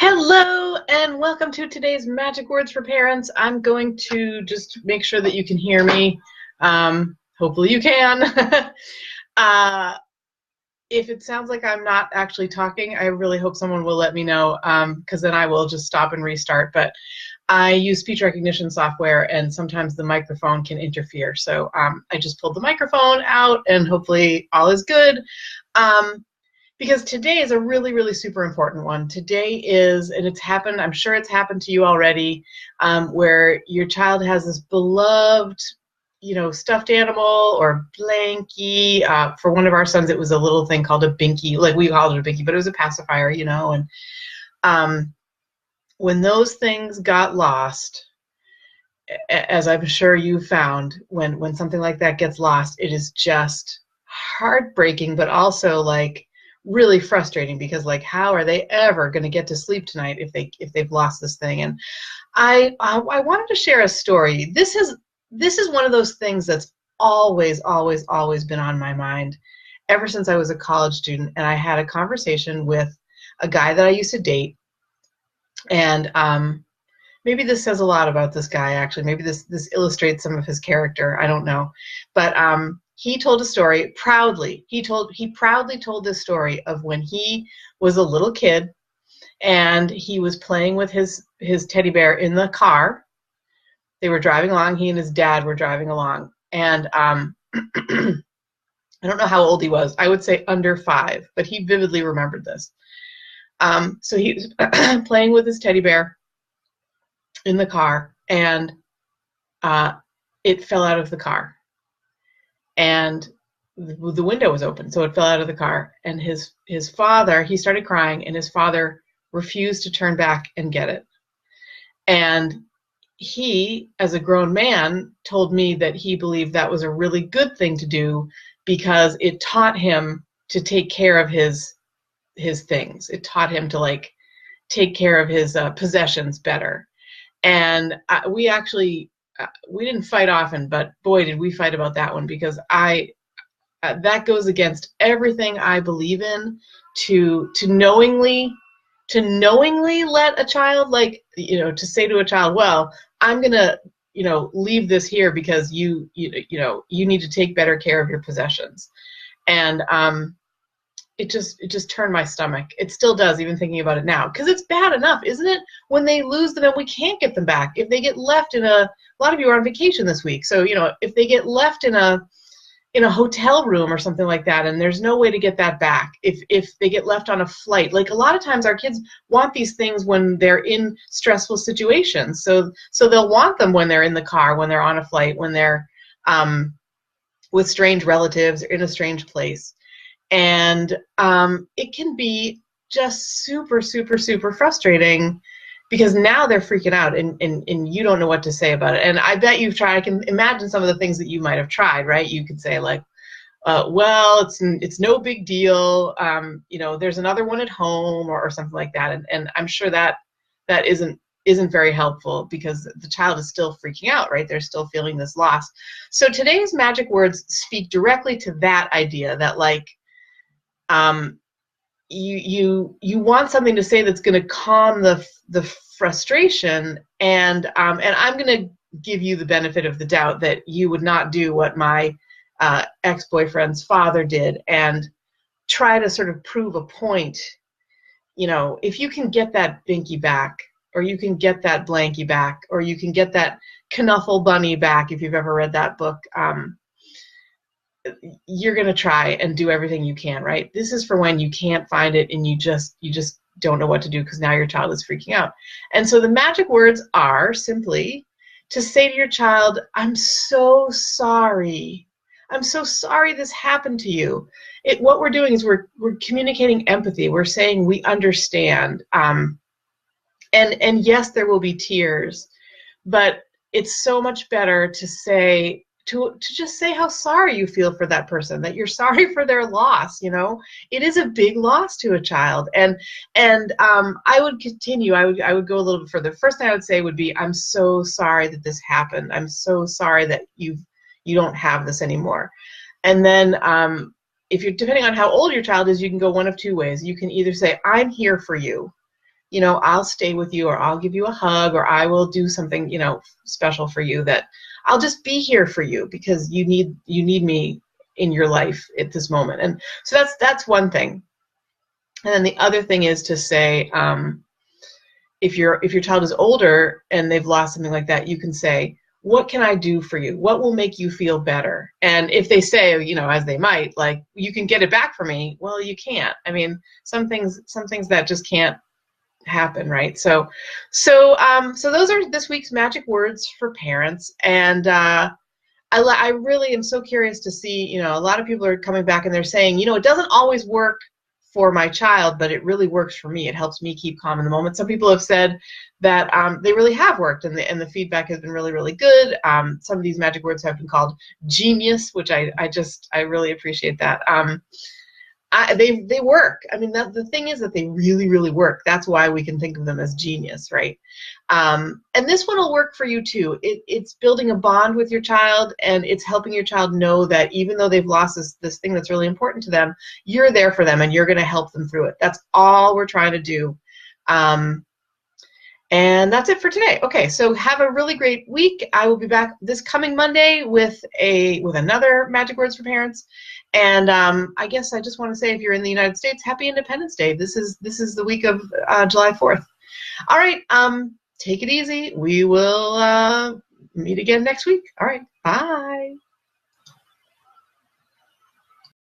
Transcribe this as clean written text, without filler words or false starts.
Hello and welcome to today's Magic Words for Parents. I'm going to just make sure that you can hear me. Hopefully you can. If it sounds like I'm not actually talking, I really hope someone will let me know, because then I will just stop and restart. But I use speech recognition software and sometimes the microphone can interfere. So I just pulled the microphone out and hopefully all is good. Because today is a really, really super important one. Today is, and it's happened, I'm sure it's happened to you already, where your child has this beloved, stuffed animal or blankie. For one of our sons, it was a little thing called a binky. Like we called it a binky, but it was a pacifier, and when those things got lost, as I'm sure you found, when something like that gets lost, it is just heartbreaking, but also like really frustrating, because like, how are they ever going to get to sleep tonight if they've lost this thing? And I wanted to share a story. This is one of those things that's always been on my mind ever since I was a college student, and I had a conversation with a guy that I used to date. And maybe this says a lot about this guy, actually. Maybe this illustrates some of his character. I don't know. But he told a story proudly. He proudly told this story of when he was a little kid and he was playing with his teddy bear in the car. They were driving along. He and his dad were driving along. And I don't know how old he was. I would say under 5, but he vividly remembered this. So he was playing with his teddy bear in the car, and it fell out of the car. And the window was open, so it fell out of the car. And his father, he started crying, and his father refused to turn back and get it. And he, as a grown man, told me that he believed that was a really good thing to do because it taught him to take care of his things. It taught him to like take care of his possessions better. And we didn't fight often, but boy, did we fight about that one, because that goes against everything I believe in, to knowingly let a child, like, to say to a child, well, I'm going to, leave this here because you need to take better care of your possessions. And it just turned my stomach. It still does, even thinking about it now, because it's bad enough, isn't it, when they lose them and we can't get them back. If they get left in a lot of you are on vacation this week, so if they get left in a hotel room or something like that, and there's no way to get that back. If they get left on a flight, like a lot of times our kids want these things when they're in stressful situations, so they'll want them when they're in the car, when they're on a flight, when they're with strange relatives or in a strange place. And it can be just super frustrating, because now they're freaking out and you don't know what to say about it. And I bet you've tried. I can imagine some of the things that you might have tried, right? You could say like, well, it's no big deal. There's another one at home or something like that. And I'm sure that isn't very helpful, because the child is still freaking out, right? They're still feeling this loss. So today's magic words speak directly to that idea, that like, you want something to say that's going to calm the frustration, and I'm going to give you the benefit of the doubt that you would not do what my ex-boyfriend's father did and try to sort of prove a point. If you can get that binky back, or you can get that blanky back, or you can get that Knuffle bunny back, if you've ever read that book, you're going to try and do everything you can, right? This is for when you can't find it and you just don't know what to do, because now your child is freaking out. And so the magic words are simply to say to your child, I'm so sorry. I'm so sorry this happened to you. What we're doing is we're communicating empathy. We're saying we understand. And yes, there will be tears, but it's so much better to say, to just say how sorry you feel for that person, that you're sorry for their loss. It is a big loss to a child. And I would continue. I would go a little bit further. First thing I would say would be, I'm so sorry that this happened. I'm so sorry that you don't have this anymore. And then if you're, depending on how old your child is, you can go one of two ways. You can either say, I'm here for you. I'll stay with you, or I'll give you a hug, or I will do something, special for you, that I'll just be here for you because you need me in your life at this moment. And so that's one thing. And then the other thing is to say, if your child is older and they've lost something like that, you can say, what can I do for you? What will make you feel better? And if they say, as they might, like, you can get it back for me, well, you can't. I mean, some things that just can't happen, right? So those are this week's magic words for parents. And I really am so curious to see, a lot of people are coming back and they're saying, it doesn't always work for my child, but it really works for me. It helps me keep calm in the moment. Some people have said that they really have worked, and the feedback has been really, really good. Some of these magic words have been called genius, which I really appreciate that. They work. I mean, the thing is that they really, really work. That's why we can think of them as genius, right? And this one will work for you too. It's building a bond with your child, and it's helping your child know that even though they've lost this thing that's really important to them, you're there for them and you're going to help them through it. That's all we're trying to do. And that's it for today. Okay, so have a really great week. I will be back this coming Monday with another Magic Words for Parents. And I guess I just want to say, if you're in the United States, Happy Independence Day. This is the week of July 4th. All right, take it easy. We will meet again next week. All right, bye.